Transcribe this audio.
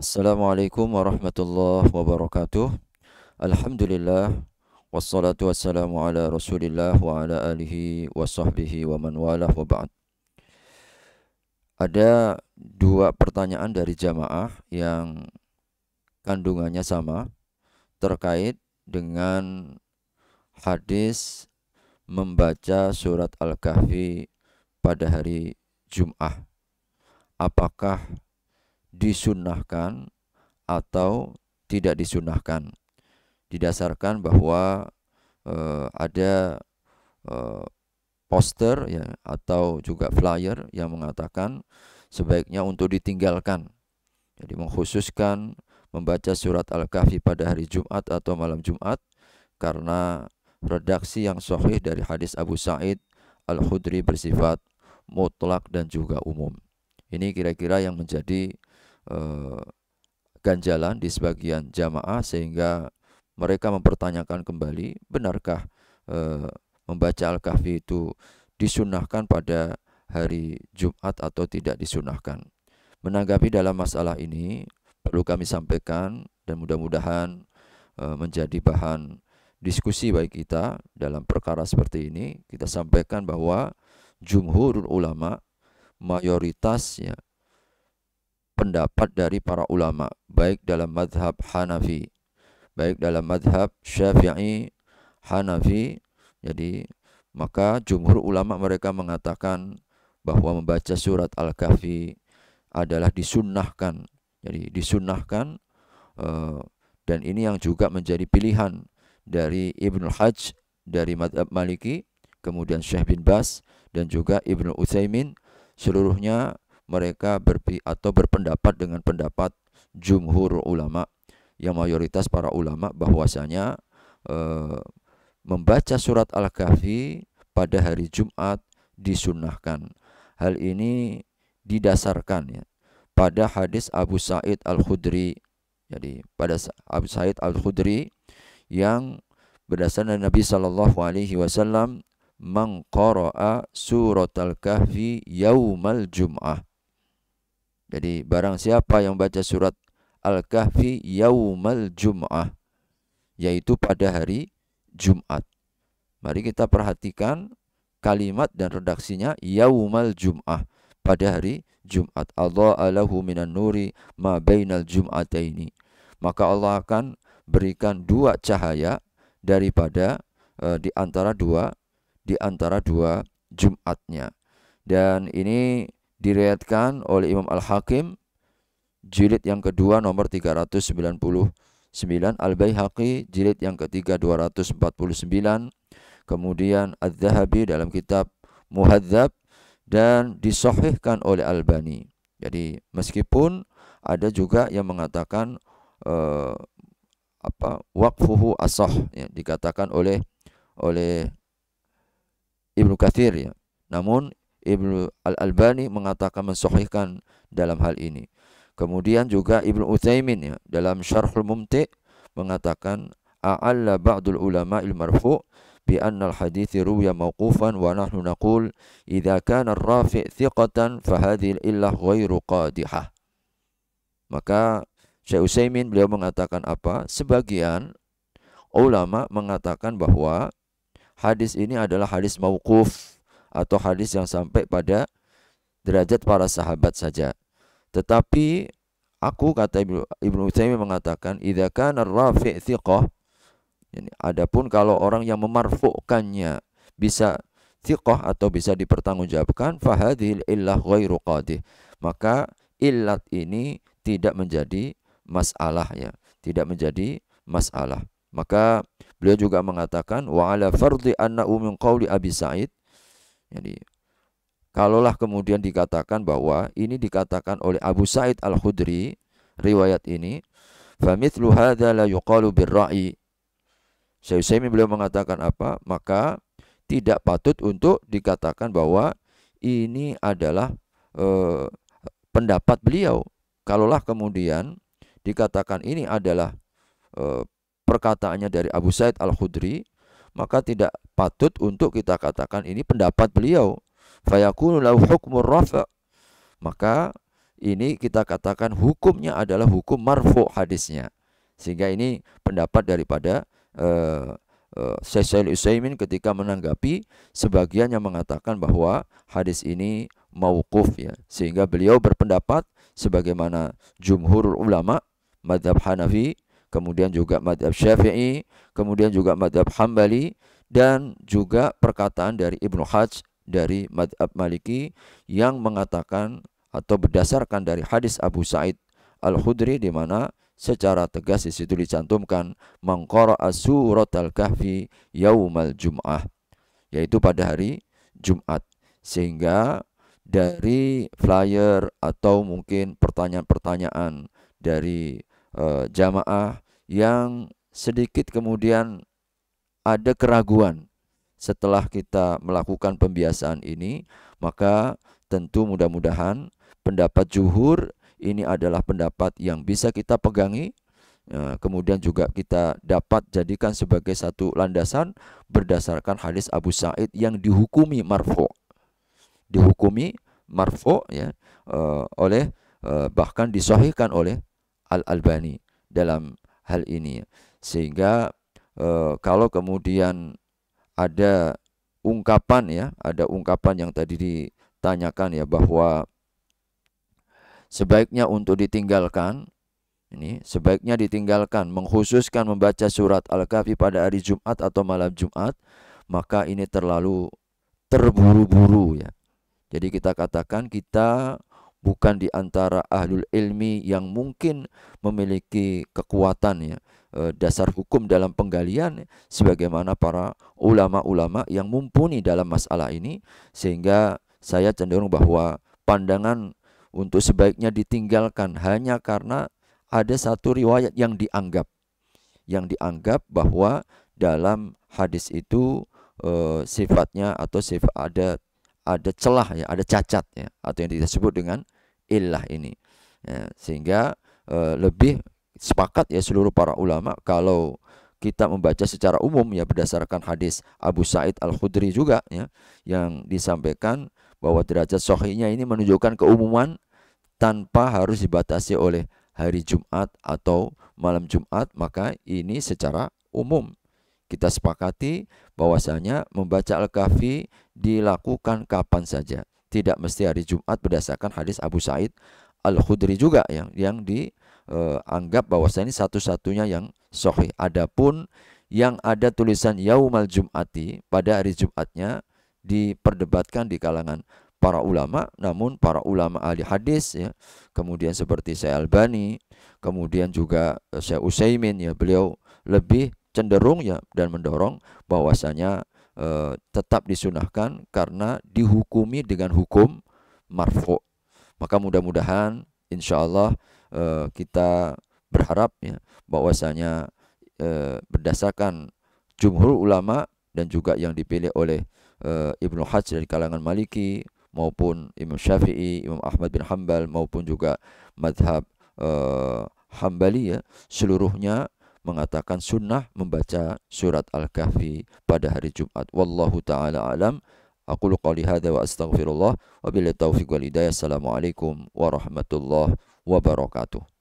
Assalamualaikum warahmatullahi wabarakatuh. Alhamdulillah wassalatu wassalamu ala Rasulillah wa ala alihi wa sahbihi wa man walah wa ba'd. Ada dua pertanyaan dari jamaah yang kandungannya sama terkait dengan hadis membaca surat Al-Kahfi pada hari Jum'ah. Apakah disunnahkan atau tidak disunnahkan? Didasarkan bahwa ada poster ya atau juga flyer yang mengatakan sebaiknya untuk ditinggalkan. Jadi mengkhususkan membaca surat Al-Kahfi pada hari Jumat atau malam Jumat karena redaksi yang sahih dari hadis Abu Sa'id Al-Khudri bersifat mutlak dan juga umum. Ini kira-kira yang menjadi ganjalan di sebagian jamaah sehingga mereka mempertanyakan kembali, benarkah membaca Al-Kahfi itu disunnahkan pada hari Jumat atau tidak disunnahkan. Menanggapi dalam masalah ini perlu kami sampaikan dan mudah-mudahan menjadi bahan diskusi bagi kita dalam perkara seperti ini. Kita sampaikan bahwa jumhur ulama, mayoritas ya, pendapat dari para ulama baik dalam madhab Hanafi, baik dalam madhab Syafi'i, Hanafi. Jadi maka jumhur ulama mereka mengatakan bahwa membaca surat Al-Kahfi adalah disunnahkan. Jadi disunnahkan dan ini yang juga menjadi pilihan dari Ibnu Hajj dari madhab Maliki, kemudian Syekh bin Bas dan juga Ibnu Utsaimin. Seluruhnya mereka berpendapat dengan pendapat jumhur ulama, yang mayoritas para ulama bahwasanya membaca surat Al-Kahfi pada hari Jumat disunnahkan. Hal ini didasarkan ya pada hadis Abu Sa'id Al-Khudri. Jadi pada Abu Sa'id Al-Khudri yang berdasarkan Nabi sallallahu alaihi wasallam, "Man qara'a surat Al-Kahfi yaumal Jum'ah." Jadi barang siapa yang baca surat Al-Kahfi yaumal Jum'ah, yaitu pada hari Jumat. Mari kita perhatikan kalimat dan redaksinya, yaumal Jum'ah, pada hari Jumat. Allah alahu minan nuri ma bainal jum'ataini. Maka Allah akan berikan dua cahaya daripada di antara dua Jumatnya. Dan ini diriwayatkan oleh Imam Al-Hakim jilid yang kedua nomor 399, Al-Baihaqi jilid yang ketiga 249, kemudian Az-Zahabi dalam kitab Muhadzab, dan disahihkan oleh Albani. Jadi meskipun ada juga yang mengatakan waqfuhu asah ya, dikatakan oleh Ibnu Katsir ya. Namun Ibnu Al-Albani mengatakan mensahihkan dalam hal ini. Kemudian juga Ibnu Utsaimin ya, dalam Syarhul Mumti' mengatakan a'alla ba'dul ulama'il marfu' bi anna al-hadits ruwiya mauqufan wa nahnu naqul idza kana ar-rafi' thiqatan fa hadhihi illah ghairu qadihah. Maka Syekh Utsaimin beliau mengatakan apa? Sebagian ulama mengatakan bahwa hadis ini adalah hadis mauquf atau hadis yang sampai pada derajat para sahabat saja. Tetapi aku, kata Ibnu Utsaimin mengatakan, idza kana ar-rafi' thiqah, yani adapun kalau orang yang memarfu'kannya bisa thiqah atau bisa dipertanggungjawabkan, fa hadhil illah ghairu qadih, maka illat ini tidak menjadi masalah ya, tidak menjadi masalah. Maka beliau juga mengatakan wa ala fardhi annahu min qauli Abi Sa'id. Jadi kalaulah kemudian dikatakan bahwa ini dikatakan oleh Abu Sa'id Al-Khudri, riwayat ini, famithlu hadza la yuqalu birra'i. Syekh Utsaimin beliau mengatakan apa? Maka tidak patut untuk dikatakan bahwa ini adalah pendapat beliau. Kalaulah kemudian dikatakan ini adalah perkataannya dari Abu Sa'id Al-Khudri, maka tidak patut untuk kita katakan ini pendapat beliau. Fayakunu lahu hukmur rafa', maka ini kita katakan hukumnya adalah hukum marfu hadisnya. Sehingga ini pendapat daripada Syekh Shalih Utsaimin ketika menanggapi sebagian yang mengatakan bahwa hadis ini mauquf ya. Sehingga beliau berpendapat sebagaimana jumhur ulama mazhab Hanafi, kemudian juga mazhab Syafi'i, kemudian juga mazhab Hambali, dan juga perkataan dari Ibnu Hajj dari mazhab Maliki yang mengatakan atau berdasarkan dari hadis Abu Sa'id Al-Khudri, di mana secara tegas di situ dicantumkan man qara'a suratal kahfi yaumal jum'ah, yaitu pada hari Jumat. Sehingga dari flyer atau mungkin pertanyaan-pertanyaan dari jamaah yang sedikit kemudian ada keraguan setelah kita melakukan pembiasaan ini, maka tentu mudah-mudahan pendapat jumhur ini adalah pendapat yang bisa kita pegangi, kemudian juga kita dapat jadikan sebagai satu landasan berdasarkan hadis Abu Sa'id yang dihukumi marfu, ya, oleh bahkan disahihkan oleh Al-Albani dalam hal ini. Sehingga kalau kemudian ada ungkapan ya, ada ungkapan yang tadi ditanyakan ya, bahwa sebaiknya untuk ditinggalkan, ini sebaiknya ditinggalkan mengkhususkan membaca surat Al-Kahfi pada hari Jumat atau malam Jumat, maka ini terlalu terburu-buru ya. Jadi kita katakan kita bukan di antara ahlul ilmi yang mungkin memiliki kekuatan ya, dasar hukum dalam penggalian sebagaimana para ulama-ulama yang mumpuni dalam masalah ini. Sehingga saya cenderung bahwa pandangan untuk sebaiknya ditinggalkan hanya karena ada satu riwayat yang dianggap bahwa dalam hadis itu sifatnya atau sifat ada celah ya, ada cacat ya, atau yang disebut dengan illah ini ya. Sehingga lebih sepakat ya seluruh para ulama kalau kita membaca secara umum ya berdasarkan hadis Abu Sa'id Al-Khudri juga ya, yang disampaikan bahwa derajat sahihnya ini menunjukkan keumuman tanpa harus dibatasi oleh hari Jumat atau malam Jumat. Maka ini secara umum kita sepakati bahwasanya membaca Al-Kahfi dilakukan kapan saja, tidak mesti hari Jumat berdasarkan hadis Abu Sa'id Al-Khudri juga yang dianggap bahwasanya ini satu-satunya yang sahih. Adapun yang ada tulisan yaumal jum'ati pada hari Jumatnya diperdebatkan di kalangan para ulama, namun para ulama ahli hadis ya, kemudian seperti Syekh Albani, kemudian juga Syekh Utsaimin ya, beliau lebih cenderung ya dan mendorong bahwasanya tetap disunahkan karena dihukumi dengan hukum marfu. Maka mudah-mudahan insyaallah kita berharap ya bahwasanya berdasarkan jumhur ulama dan juga yang dipilih oleh Ibnu Hajj dari kalangan Maliki maupun Imam Syafi'i, Imam Ahmad bin Hanbal maupun juga madhab Hambali ya, seluruhnya mengatakan sunnah membaca surat Al-Kahfi pada hari Jumat. Wallahu ta'ala alam. Aqulu qali hadza wa astaghfirullah wa billahi taufiq wal hidayah. Assalamualaikum warahmatullahi wabarakatuh.